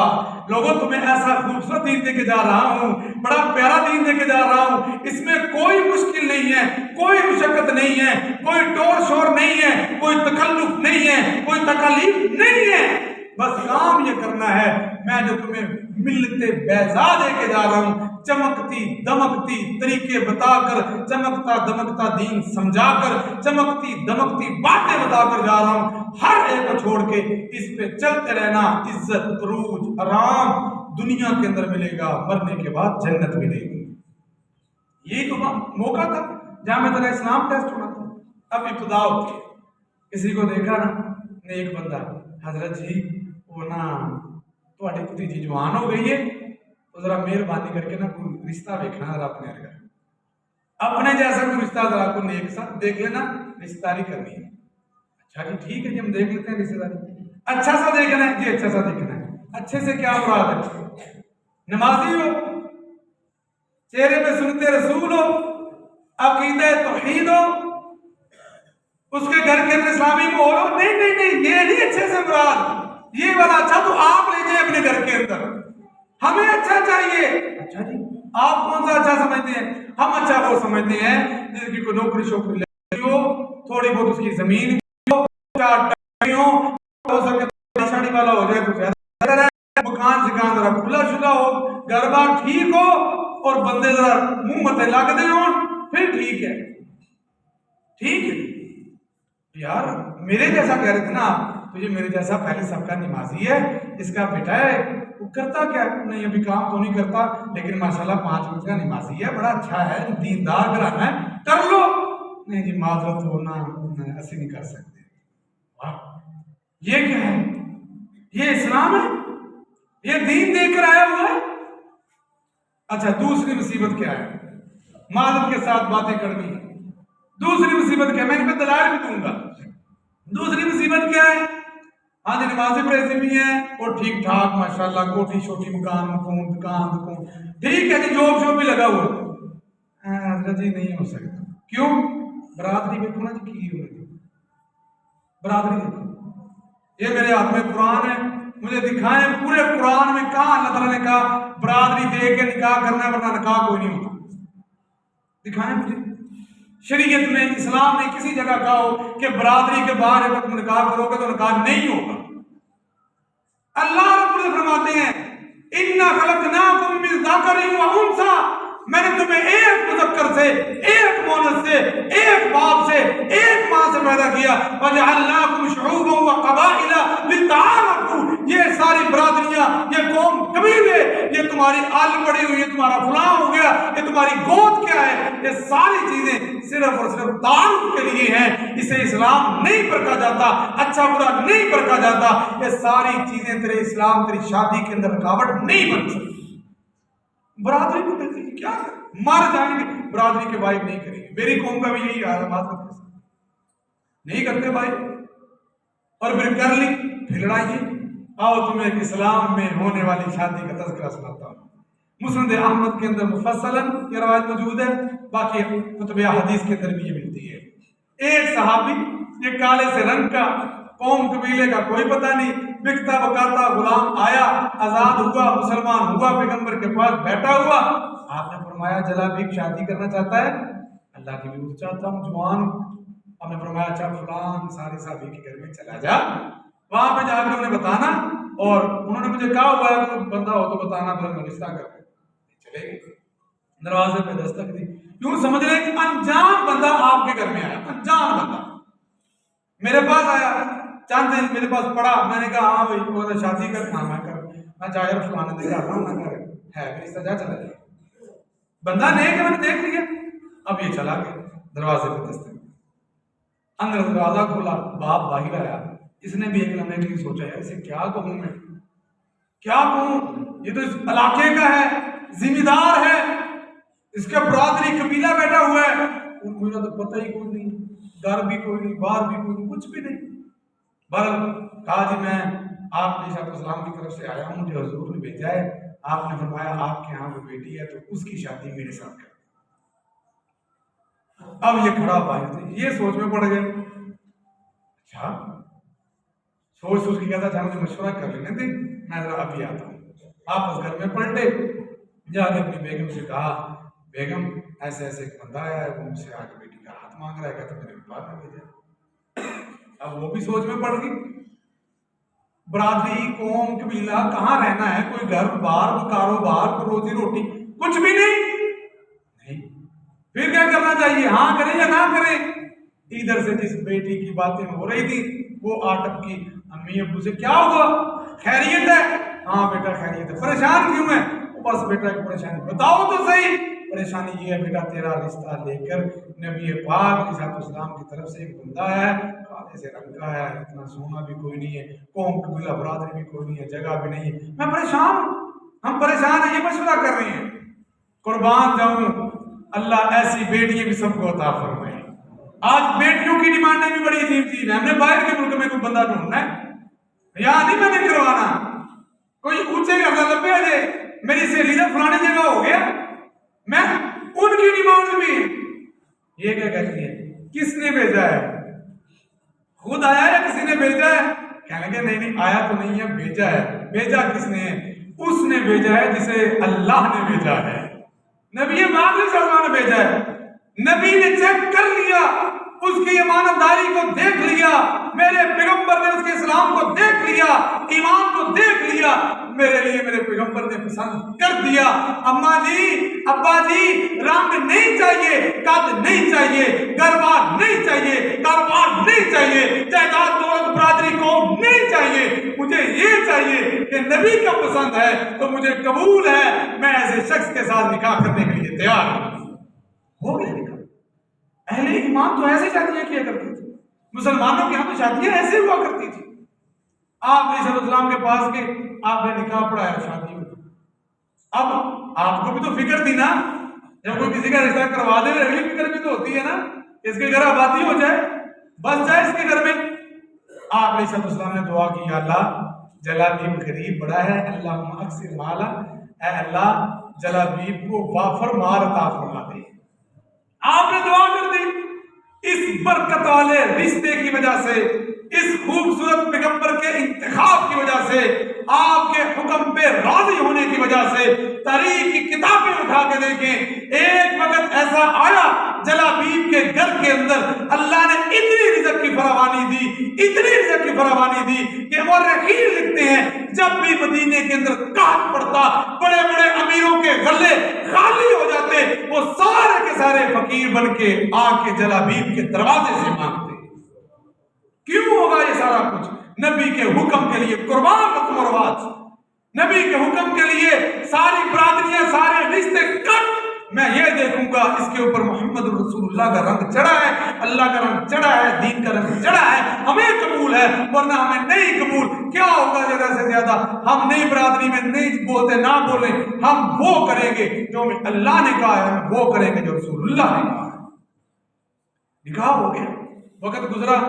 لوگوں تمہیں ایسا خوبصورت دین دے کے جا رہا ہوں، بڑا پیارا دین دے کے جا رہا ہوں، اس میں کوئی مشکل نہیں ہے، کوئی مشقت نہیں ہے، کوئی ٹور شور نہیں ہے، کوئی تکلف نہیں ہے، کوئی تکالیف نہیں ہے، بس کام یہ کرنا ہے میں جو تمہیں ملت بیضاء دے کے جا رہا ہوں، چمکتی دمکتی طریقے بتا کر، چمکتا دمکتا دین سمجھا کر، چمکتی دمکتی باتیں بتا کر جا رہا ہوں، ہر ایک کو چھوڑ کے اس پہ چلتے رہنا، عزت عروج آرام دنیا کے اندر ملے گا، مرنے کے بعد جنت ملے گی۔ یہی تو موقع تھا جہاں میں تیرا اسلام ٹیسٹ ہونا تھا۔ اب ابتدا ہوتی ہے، کسی کو دیکھا نا نیک بندہ، حضرت جی وہ نا تھوڑی پتی جی جوان ہو گئی ہے، تو ذرا مہربانی کر کے نا کوئی رشتہ دیکھنا ذرا اپنے جیسا کوئی رشتہ ذرا کو نیک سا دیکھ لینا، رشتہ داری کرنی ہے۔ اچھا جی ٹھیک ہے جی ہم دیکھ لیتے ہیں رشتہ داری، اچھا سا دیکھنا ہے جی، اچھا سا دیکھنا ہے۔ اچھے سے کیا مراد ہے؟ نمازی ہو، چہرے پہ سنتے رسول ہو، عقیدہ توحید ہو، اس کے گھر کے اندر اسلامی ماحول ہو، نہیں نہیں نہیں، یہ نہیں اچھے سے مراد، یہ والا اچھا تو آپ لے جائیں اپنے گھر کے اندر، ہمیں اچھا چاہیے۔ اچھا جی آپ کون سا اچھا سمجھتے ہیں؟ ہم اچھا وہ سمجھتے ہیں جس کی کوئی نوکری شوکری لگی ہو، تھوڑی بہت اس کی زمین ہو، چار ٹکری ہو سکے شاڑی والا ہو جائے تو زیادہ ہے، مکان شکان ذرا کھلا شلا ہو، گھر بار ٹھیک ہو، اور بندے ذرا منہ متے لگتے ہوں، پھر ٹھیک ہے۔ ٹھیک ہے یار، میرے جیسا کہہ رہے تھے نا آپ، تو یہ میرے جیسا پہلے سب کا نمازی ہے، اس کا بیٹا ہے، وہ کرتا کیا نہیں، ابھی کام تو نہیں کرتا لیکن ماشاءاللہ 5 وقت کا نمازی ہے، بڑا اچھا ہے، دیندار گھرانا ہے، کر لو۔ نہیں جی معذرت ہونا ایسے نہیں کر سکتے۔ واہ، یہ کیا ہے؟ یہ اسلام ہے؟ یہ دین دے کر آیا ہوا ہے؟ اچھا دوسری مصیبت کیا ہے؟ معذرت کے ساتھ باتیں کرنی ہے۔ دوسری مصیبت کیا ہے؟ میں ان پہ دلائل بھی دوں گا۔ دوسری مصیبت کیا ہے؟ ہاں جی نمازی پریزی بھی ہے اور ٹھیک ٹھاک ماشاءاللہ، کوٹھی چھوٹی مکان مکون دکان ٹھیک ہے جی، جوب شوب بھی لگا ہوا ہے۔ حضرت جی نہیں ہو سکتا، کیوں؟ برادری دیکھو نا جی کی ہوئی، برادری دیکھو، یہ میرے ہاتھ میں قرآن ہے، مجھے دکھائیں پورے قرآن میں کہاں اللہ تعالیٰ نے کہا برادری دے کے نکاح کرنا ہے ورنہ نکاح کوئی نہیں ہوتا، دکھائیں مجھے شریعت میں، اسلام نے کسی جگہ کہا ہو کہ برادری کے باہر اگر تم نکاح کرو گے تو نکاح نہیں ہوگا۔ اللہ رب العزت فرماتے ہیں اِنَّا خَلَقْنَاكُم مِّن ذَكَرٍ وَأُنثَىٰ، میں نے تمہیں ایک مذکر سے، ایک مؤنث سے، ایک باپ سے، ایک ماں سے پیدا کیا، وَجَعَلْنَاكُمْ شُعُوبًا وَقَبَائِلَ لِتَعَارَفُوا، یہ ساری برادریاں، یہ قوم قبیلے، یہ تمہاری آل پڑی ہوئی، یہ تمہارا فلاں ہو گیا، یہ تمہاری گود کیا ہے، یہ ساری چیزیں صرف اور صرف تعارف کے لیے ہیں، اسے اسلام نہیں پرکھا جاتا، اچھا برا نہیں پرکھا جاتا، یہ ساری چیزیں تیرے اسلام تیری شادی کے اندر رکاوٹ نہیں بن سکتی۔ برادری کو کہتے ہیں کیا مر جائیں گے، برادری کے بھائی نہیں کریں گے، میری قوم کا بھی یہی حال ہے، بات کرتے نہیں کرتے بھائی، اور پھر کر لی پھر لڑائی۔ آؤ تمہیں ایک اسلام میں ہونے والی شادی کا تذکرہ سناتا ہوں۔ مسند احمد کے اندر مفصلاً یہ روایت موجود ہے، باقی کتب حدیث کے اندر بھی یہ ملتی ہے۔ ایک صحابی، یہ کالے سے رنگ کا، قوم قبیلے کا کوئی پتہ نہیں، بکتا بکاتا غلام آیا، آزاد ہوا، مسلمان ہوا، پیغمبر کے پاس بیٹھا ہوا، آپ نے فرمایا جلا بھی شادی کرنا چاہتا ہے؟ اللہ کی بھی چاہتا ہوں، جوان ہوں۔ آپ نے فرمایا اچھا فلان سارے صحابی کے گھر میں چلا جا، وہاں پہ جا کے انہیں بتانا، اور انہوں نے مجھے کہا ہوا ہے کوئی بندہ ہو تو بتانا، پھر ہم رشتہ کر چلے گئے، دروازے پہ دستک دی، یوں سمجھ رہے کہ انجان بندہ آپ کے گھر میں آیا، انجان بندہ میرے پاس آیا، چند دن میرے پاس پڑا، میں نے کہا ہاں بھائی وہ شادی کر، ہاں میں کر، میں جا کر فلانے دے رہا ہوں، میں کر ہے پھر اس طرح چلا جائے، بندہ نیک ہے، میں نے دیکھ لیا، اب یہ چلا گیا، دروازے پہ دستک اندر دروازہ کھولا، باپ باہر آیا، اس نے بھی ایک لمحے کے لیے سوچا ہے اسے کیا کہوں میں، کیا کہوں، یہ تو اس علاقے کا ہے، ذمہ دار ہے، اس کے برادری قبیلہ بیٹھا ہوا ہے، مجھے تو پتہ ہی کوئی نہیں، گھر بھی کوئی نہیں، باہر بھی کوئی نہیں، کچھ بھی نہیں۔ بہرحال کہا جی میں آپ علیہ السلام کی طرف سے آیا ہوں، مجھے حضور نے بھیجا ہے، آپ نے فرمایا آپ کے ہاں وہ بیٹی ہے تو اس کی شادی میرے ساتھ کر۔ اب یہ کھڑا باہر تھے، یہ سوچ میں پڑ گئے، اچھا سوچ سوچ کے کہتا تھا مجھے مشورہ کر لینے دیں، میں ذرا ابھی آتا ہوں۔ واپس گھر میں پلٹے، جا کے اپنی بیگم سے کہا بیگم ایسے ایسے ایک بندہ آیا ہے، وہ مجھ سے آ کے بیٹی کا ہاتھ مانگ رہا ہے، کہتا میرے بعد میں بھیجا۔ اب وہ بھی سوچ میں پڑ گئی، برادری قوم قبیلہ کہاں رہنا ہے، کوئی گھر بار کوئی کاروبار کوئی روزی روٹی کچھ بھی نہیں، پھر کیا کرنا چاہیے، ہاں کریں یا نہ کریں؟ ادھر سے جس بیٹی کی باتیں ہو رہی تھی وہ آٹپ کی امی ابو سے کیا ہوا، خیریت ہے؟ ہاں بیٹا خیریت ہے۔ پریشان کیوں ہے؟ بس بیٹا ایک پریشانی بتاؤ تو صحیح۔ پریشانی یہ ہے بیٹا تیرا رشتہ لے کر نبی پاک علیہ السلام کی طرف سے ایک بندہ ہے، کالے سے رنگ کا ہے، اتنا سونا بھی کوئی نہیں ہے، قوم قبیلہ برادری بھی کوئی نہیں ہے، جگہ بھی نہیں ہے، میں پریشان ہوں، ہم پریشان ہیں، یہ مشورہ کر رہے ہیں۔ قربان جاؤں اللہ ایسی بیٹیاں بھی سب کو عطا فرمائے۔ آج بیٹیوں کی ڈیمانڈیں بھی بڑی عجیب چیز ہے، ہم نے باہر کے ملک میں کوئی بندہ ڈھونڈنا ہے، یہاں نہیں میں نے کروانا، کوئی اونچے کا لبے آ جائے میری سہیلی کا فلانی جگہ ہو گیا، میں ان کی ڈیمانڈ بھی یہ کیا کہتی ہے، کس نے بھیجا ہے، خود آیا یا کسی نے بھیجا ہے؟ کہنے لگے نہیں نہیں آیا تو نہیں ہے، بھیجا ہے۔ بھیجا کس نے؟ اس نے بھیجا ہے جسے اللہ نے بھیجا ہے، نبی پاک صلی اللہ علیہ وسلم نے بھیجا ہے۔ نبی نے چیک کر لیا، اس کی امانت داری کو دیکھ لیا، میرے پیغمبر نے اس کے اسلام کو دیکھ لیا، ایمان کو دیکھ لیا، میرے لیے میرے پیغمبر نے پسند کر دیا۔ اماں جی ابا جی رنگ نہیں چاہیے، قد نہیں چاہیے، گھر بار نہیں چاہیے، کاروبار نہیں چاہیے، جائیداد دولت برادری کو نہیں چاہیے، مجھے یہ چاہیے کہ نبی کا پسند ہے تو مجھے قبول ہے، میں ایسے شخص کے ساتھ نکاح کرنے کے لیے تیار ہوں۔ ہو گیا نکاح۔ اہل ایمان تو ایسے شادیاں کیا کرتی تھی، مسلمانوں کے یہاں تو شادیاں ایسے ہوا کرتی تھی۔ آپ علیہ السلام کے پاس کے آپ نے نکاح پڑھایا، شادی ہوئی۔ اب آپ کو بھی تو فکر تھی نا، جب کوئی کسی کا رشتہ کروا دے اگلی فکر بھی تو ہوتی ہے نا، اس کے گھر آبادی ہو جائے، بس جائے اس کے گھر میں۔ آپ علیہ السلام نے دعا کی، یا اللہ جلابیب غریب بڑا ہے، اللہم اکثر مالا، اے اللہ جلابیب کو وافر مال عطا فرما دے۔ آپ نے دعا کر دی، اس برکت والے رشتے کی وجہ سے، اس خوبصورت پیغمبر کے انتخاب کی وجہ سے، آپ کے حکم پہ راضی ہونے کی وجہ سے، تاریخ کی کتابیں اٹھا کے دیکھیں، ایک وقت ایسا آیا جلابیب کے گھر کے اندر اللہ نے اتنی رزق کی فراوانی دی، اتنی رزق کی فراوانی دی کہ وہ رحیل لکھتے ہیں جب بھی مدینے کے اندر قحط پڑتا، بڑے بڑے امیروں کے غلے خالی ہو جاتے، وہ سارے کے سارے فقیر بن کے آ کے جلابیب کے دروازے سے مانگتے۔ کیوں ہوگا یہ سارا کچھ؟ نبی کے حکم کے لیے قربان رسم و رواج، نبی کے حکم کے لیے ساری برادریاں سارے رشتے کٹ، میں یہ دیکھوں گا اس کے اوپر محمد رسول اللہ کا رنگ چڑھا ہے، اللہ کا رنگ چڑھا ہے، دین کا رنگ چڑھا ہے، ہمیں قبول ہے، ورنہ ہمیں نہیں قبول۔ کیا ہوگا زیادہ سے زیادہ ہم نئی برادری میں نہیں بولتے، نہ بولیں، ہم وہ کریں گے جو اللہ نے کہا ہے، ہم وہ کریں گے جو رسول اللہ نے کہا ہے۔ نکاح ہو گیا، وقت گزرا،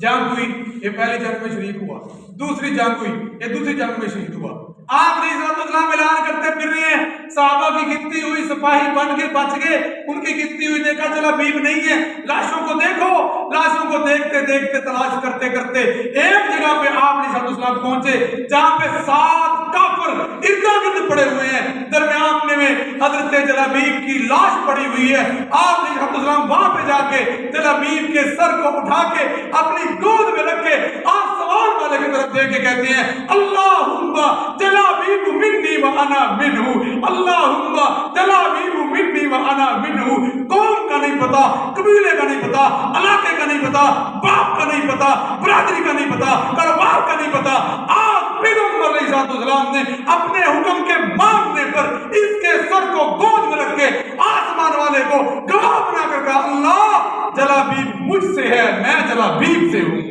جنگ ہوئی، یہ پہلی جنگ میں شریک ہوا، دوسری جنگ ہوئی، یہ دوسری جنگ میں شہید ہوا۔ آپ علیہ السلام اعلان کرتے پھر رہے ہیں، صحابہ کی گنتی ہوئی، سپاہی بن کے بچ گئے، ان کی گنتی ہوئی، دیکھا چلا بیب نہیں ہے، لاشوں کو دیکھو، لاشوں کو دیکھتے دیکھتے تلاش کرتے کرتے ایک جگہ پہ آپ علیہ السلام پہنچے جہاں پہ 7 کافر اردا گرد پڑے ہوئے ہیں، درمیان میں حضرت جلابیب کی لاش پڑی ہوئی ہے۔ آپ علیہ السلام وہاں پہ جا کے جلابیب کے سر کو اٹھا کے اپنی گود میں رکھ کے آسمان والے کی طرف دیکھ کے کہتے ہیں، اللہم جلابیب منی وانا منہ، اللہم جلابیب منی وانا منہ۔ قوم کا نہیں پتا، قبیلے کا نہیں پتا، علاقے کا نہیں پتا، باپ کا نہیں پتا، برادری کا نہیں پتا، کاروبار کا نہیں پتا، آج پیغمبر علیہ السلام نے اپنے حکم کے مانگنے پر اس کے سر کو گود میں رکھ کے آسمان والے کو گواہ بنا کر کہا، اللہ جلابیب مجھ سے ہے، میں جلابیب سے ہوں،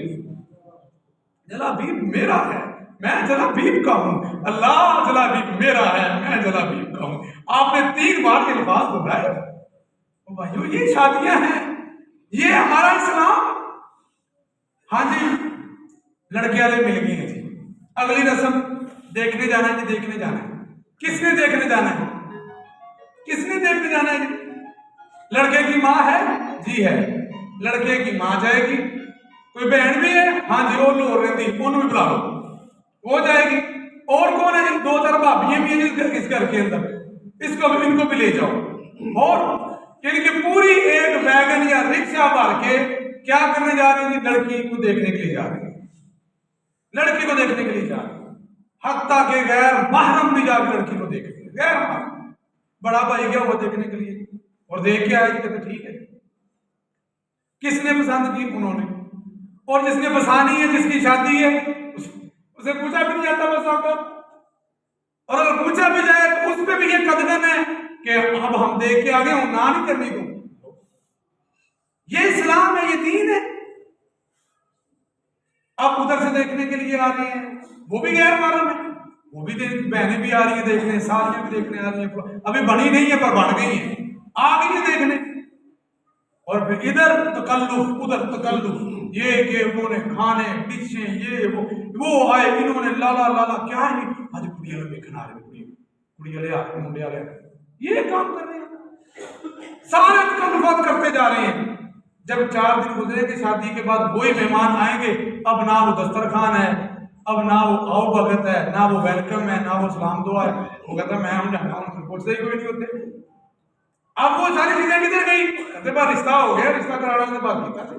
جلابیب میرا ہے، میں جلابیب کا ہوں، اللہ جلابیب میرا ہے، میں جلابیب کا ہوں۔ آپ نے 3 بار کے الفاظ دہرائے۔ بھائیو یہ شادیاں ہیں، یہ ہمارا اسلام۔ ہاں جی لڑکے والے مل گئے ہیں جی، اگلی رسم دیکھنے جانا ہے جی، دیکھنے جانا ہے۔ کس نے دیکھنے جانا ہے؟ کس نے دیکھنے جانا ہے جی؟ لڑکے کی ماں ہے جی، ہے، لڑکے کی ماں جائے گی، کوئی بہن بھی ہے، ہاں جی وہ لو رہتی انہوں بھی بلا لو، ہو جائے گی۔ اور کون ہے؟ 2-4 بھابیاں بھی ہیں اس گھر کے اندر، اس کو بھی، ان کو بھی لے جاؤ۔ اور یعنی کہ پوری ایک ویگن یا رکشہ بھر کے کیا کرنے جا رہے ہیں؟ لڑکی کو دیکھنے کے لیے جا رہے ہیں، لڑکی کو دیکھنے کے لیے جا رہے ہیں، حتیٰ کہ غیر محرم بھی جا کے لڑکی کو دیکھتے ہیں، غیر محرم۔ بڑا بھائی گیا وہ دیکھنے کے لیے اور دیکھ کے آئے کہ تو ٹھیک ہے، کس نے پسند کی؟ انہوں نے۔ اور جس نے بسانی ہے، جس کی شادی ہے، اسے پوچھا بھی نہیں جاتا بس آپ کو، اور اگر پوچھا بھی جائے تو اس پہ بھی یہ قدغن ہے کہ اب ہم دیکھ کے آگے ہوں، نہ نہیں کرنی کو۔ یہ اسلام ہے، یہ دین ہے۔ اب ادھر سے دیکھنے کے لیے آ رہے ہیں، وہ بھی غیر محرم ہے، وہ بھی بہنیں بھی آ رہی ہیں دیکھنے، ساتھیاں بھی دیکھنے آ رہی ہیں، ابھی بنی نہیں ہے پر بن گئی ہیں، آ گئی ہیں دیکھنے۔ اور پھر ادھر تکلف، ادھر تکلف، یہ کہ انہوں نے کھانے ڈشیں، یہ وہ آئے، انہوں نے لالا لالا کیا ہے آج کڑی والے دیکھنا آ رہے، کڑی والے آ رہے، منڈے والے یہ کام کر رہے ہیں، سارے تکلفات کرتے جا رہے ہیں۔ جب 4 دن گزرے کہ شادی کے بعد وہی مہمان آئیں گے، اب نہ وہ دسترخوان ہے، اب نہ وہ آؤ بھگت ہے، نہ وہ ویلکم ہے، نہ وہ سلام دعا ہے، وہ کہتا ہے میں ہوں جانا ہوں، پوچھتے ہی کوئی نہیں ہوتے۔ اب وہ ساری چیزیں کدھر گئی؟ کہتے بعد رشتہ ہو گیا، رشتہ کرانا کے بعد کیا تھا؟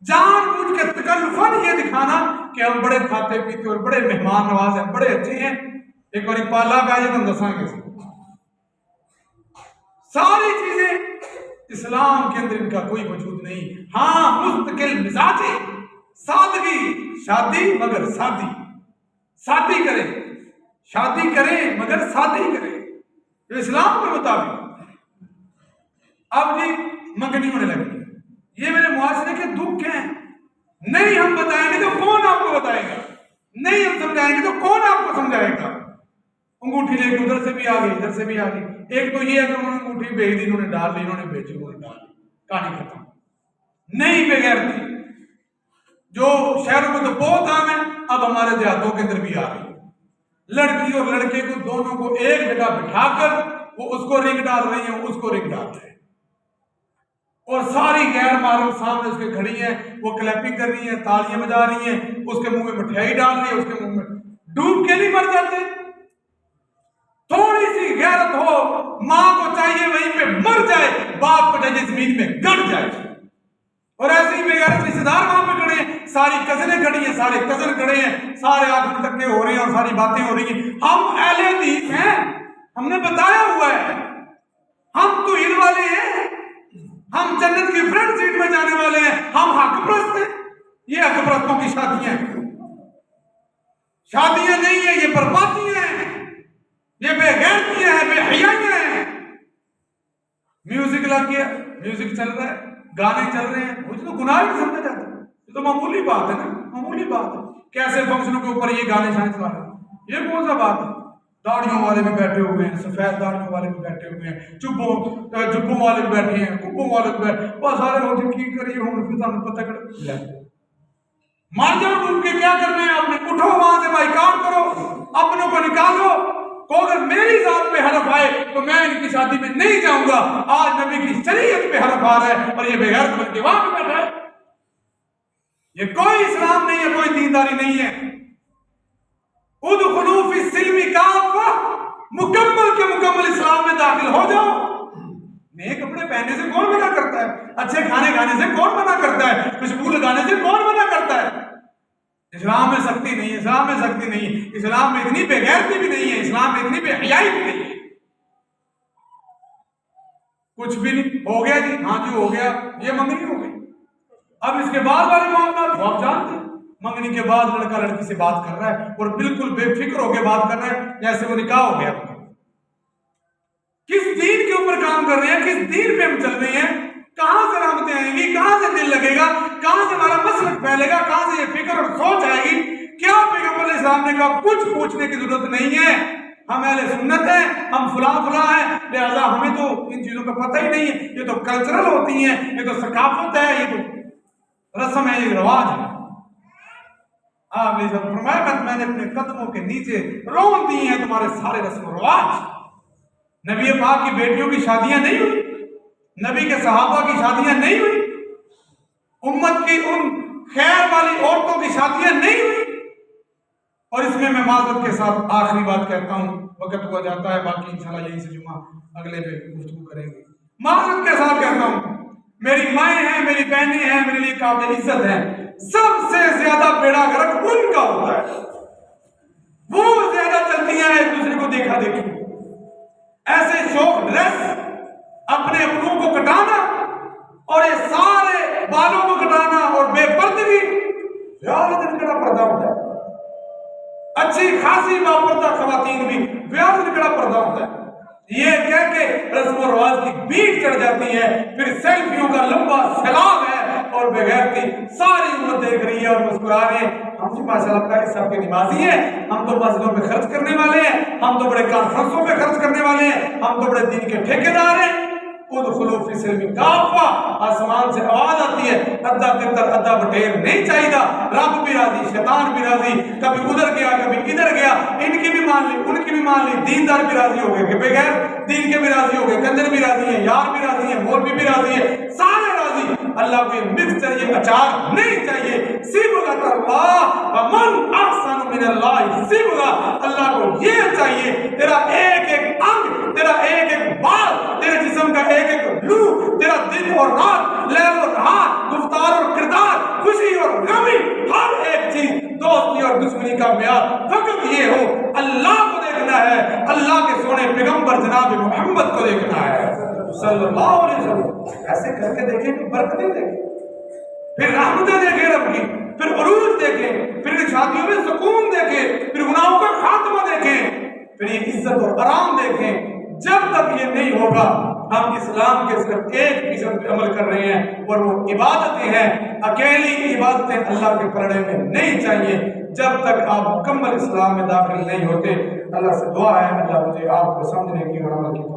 جان بوجھ کے تکلفاً یہ دکھانا کہ ہم بڑے کھاتے پیتے اور بڑے مہمان نواز ہیں، بڑے اچھے ہیں۔ ایک بار پالا پہ آئے تو دساں گے ساری چیزیں اسلام کے اندر ان کا کوئی وجود نہیں۔ ہاں مستقل مزاج، سادگی، شادی مگر سادی، سادی کریں، شادی کریں مگر سادی کریں، جو اسلام کے مطابق۔ اب جی منگنی ہونے لگی، یہ میرے معاشرے کے دکھ ہیں، نہیں ہم بتائیں گے تو کون آپ کو بتائے گا، نہیں ہم سمجھائیں گے تو کون آپ کو سمجھائے گا۔ انگوٹھی لے کے ادھر سے بھی آ گئی، ادھر سے بھی آ گئی۔ ایک تو یہ ہے کہ انہوں نے انگوٹھی بھیج دی، انہوں نے ڈال لی، انہوں نے بیچی، انہوں نے ڈال لی، کہانی ختم۔ نہیں بغیر تھی جو شہروں میں تو بہت عام ہے، اب ہمارے دیہاتوں کے اندر بھی آ رہی ہے۔ لڑکی اور لڑکے کو دونوں کو ایک جگہ بٹھا کر وہ اس کو رنگ ڈال رہی ہیں، اس کو رنگ ڈال رہے ہیں، اور ساری غیر محرم سامنے اس کے کھڑی ہیں، وہ کلیپنگ کر رہی ہیں، تالیاں بجا رہی ہیں، اس کے منہ میں مٹھائی ڈال رہی ہے، اس کے منہ میں ڈوب کے نہیں مر جاتے؟ تھوڑی سی غیرت ہو، ماں کو چاہیے وہیں پہ مر جائے، باپ کو چاہیے زمین میں گڑ جائے۔ اور ایسے ہی بے غیرت رشتے دار وہاں پہ کھڑے ہیں، ساری کزنیں کھڑی ہیں، سارے کزن کھڑے ہیں، سارے آنکھ میں تکے ہو رہے ہیں اور ساری باتیں ہو رہی ہیں۔ ہم اہل حدیث ہیں، ہم نے بتایا ہوا ہے، ہم تو عید والے ہیں، ہم جنت کی فرنٹ سیٹ میں جانے والے ہیں، ہم حق پرست ہیں۔ یہ حق پرستوں کی شادیاں ہیں، شادیاں نہیں ہیں، یہ بربادیاں ہیں، یہ بے غیرتیاں ہیں، بے حیائیاں ہیں۔ میوزک لگ گیا، میوزک چل رہا ہے، گانے چل رہے ہیں، مجھے تو گناہ نہیں سمجھا جاتا، یہ تو معمولی بات ہے نا، معمولی بات ہے۔ کیسے فنکشنوں کے اوپر یہ گانے شانے چلا رہے ہیں، یہ کون سا بات ہے؟ داڑھیوں والے بھی بیٹھے ہوئے ہیں، سفید داڑھیوں والے بھی بیٹھے ہوئے ہیں، جبوں والے بھی بیٹھے ہیں، کبوں والے بھی بیٹھے، وہ سارے ہوتے کی کریے ہوں پھر تمہیں پتہ کر مار جاؤ ڈوب کے، کیا کرنا ہے آپ نے؟ اٹھو وہاں سے بھائی، کام کرو، اپنوں کو نکالو۔ کو اگر میری ذات پہ حرف آئے تو میں ان کی شادی میں نہیں جاؤں گا۔ آج نبی کی شریعت پہ حرف آ رہا ہے اور یہ بغیر بن کے وہاں پہ بیٹھا ہے۔ یہ کوئی اسلام نہیں ہے، کوئی دینداری نہیں ہے۔ ادخلوا فی السلم کافہ، مکمل کے مکمل اسلام میں داخل ہو جاؤ۔ نئے کپڑے پہننے سے کون منع کرتا ہے؟ اچھے کھانے کھانے سے کون منع کرتا ہے؟ خوشبو لگانے سے کون منع کرتا ہے؟ اسلام میں سختی نہیں ہے، اسلام میں سختی نہیں ہے، اسلام میں اتنی بے غیرتی بھی نہیں ہے، اسلام میں اتنی بے حیائی بھی نہیں ہے۔ کچھ بھی نہیں ہو گیا جی، ہاں جی ہو گیا، یہ منگنی ہو گئی۔ اب اس کے بعد والے معاملات وہ آپ جانتے ہیں، منگنی کے بعد لڑکا لڑکی سے بات کر رہا ہے اور بالکل بے فکر ہو کے بات کر رہا ہے جیسے وہ نکاح ہو گیا۔ کس دین کے اوپر کام کر رہے ہیں، کس دین پہ ہم چل رہے ہیں؟ کہاں سے رحمتیں آئیں گی، کہاں سے دل لگے گا، کہاں سے ہمارا مسلک پھیلے گا، کہاں سے یہ فکر اور سوچ آئے گی؟ کیا پیغمبر علیہ السلام نے کہا کچھ پوچھنے کی ضرورت نہیں ہے، ہم اہل سنت ہیں، ہم فلاں فلاں ہیں، لہذا ہمیں تو ان چیزوں کا پتہ ہی نہیں ہے، یہ تو کلچرل ہوتی ہیں، یہ تو ثقافت ہے، یہ تو رسم ہے، یہ رواج ہے۔ آپ نے سب فرمایا میں نے اپنے قدموں کے نیچے رون دی ہیں تمہارے سارے رسم و رواج۔ نبی پاک کی بیٹیوں کی شادیاں نہیں ہوئی، نبی کے صحابہ کی شادیاں نہیں ہوئی، امت کی ان خیر والی عورتوں کی شادیاں نہیں ہوئی. اور اس میں معذرت کے ساتھ آخری بات کہتا ہوں، وقت ہوا جاتا ہے، باقی انشاءاللہ یہیں سے جمعہ اگلے پہ گفتگو کریں گے. معذرت کے ساتھ کہتا ہوں، میری مائیں ہیں، میری بہنیں ہیں، میرے لیے قابل عزت ہیں، سب سے زیادہ بیڑا غرق ان کا ہوتا ہے. وہ زیادہ چلتی ہیں ایک دوسرے کو دیکھا دیکھی، ایسے شوق ڈریس، اپنے منہ کو کٹانا اور یہ سارے بالوں کو کٹانا اور بے پردگی، بیاہ دن پردہ ہوتا ہے. اچھی خاصی باپردہ خواتین بھی بیاہ دن پردہ ہوتا ہے. یہ کہہ کے رسم و رواج کی بیٹ چڑھ جاتی ہے، پھر سیلفیوں کا لمبا سیلاب ہے اور بغیرتی ساری امت دیکھ رہی ہے اور مسکرا رہے ہیں. ہم تو ماشاءاللہ پہلے سب کے نمازی ہیں، ہم تو مسجدوں پہ خرچ کرنے والے ہیں، ہم تو بڑے کانفرنسوں پہ خرچ کرنے والے ہیں، ہم تو بڑے دین کے ٹھیکیدار ہیں. ادخلوا فی السلم کافہ، آسمان سے آواز آتی ہے، ادھا تتر ادھا بٹیر نہیں چاہیے. رب بھی راضی، شیطان بھی راضی، کبھی ادھر گیا کبھی ادھر گیا، ان کی بھی مان لی ان کی بھی مان لی. دیندار بھی راضی ہو گئے کہ بغیر دین کے بھی راضی ہو گئے، کنجر بھی راضی ہیں، یار بھی راضی ہیں، مولوی بھی راضی ہے، سارے راضی. اللہ کو یہ مکسچر، یہ اچار نہیں چاہیے. صبغۃ اللہ ومن احسن من اللہ صبغہ، اللہ کو یہ چاہیے تیرا ایک ایک انگ، تیرا ایک ایک بال، تیرے جسم کا ایک ایک لو، تیرا دن اور رات، لیل اور نہار، گفتار اور کردار، خوشی اور غمی، ہر ایک چیز، دوستی اور دشمنی کا معیار فقط یہ ہو اللہ کو دیکھنا ہے، اللہ کے سونے پیغمبر جناب محمد کو دیکھنا ہے صلی اللہ علیہ وسلم. ایسے کر کے دیکھیں کہ برکتیں دیکھیں، پھر رحمتیں دیکھیں رب کی، پھر عروج دیکھیں، پھر شادیوں میں سکون دیکھیں، پھر گناہوں کا خاتمہ دیکھیں، پھر یہ عزت اور آرام دیکھیں. جب تک یہ نہیں ہوگا ہم اسلام کے صرف ایک قسم پہ عمل کر رہے ہیں اور وہ عبادتیں ہیں. اکیلی عبادتیں اللہ کے پرڑے میں نہیں چاہیے جب تک آپ مکمل اسلام میں داخل نہیں ہوتے. اللہ سے دعا ہے اللہ مجھے آپ کو سمجھنے کی اور عمل کی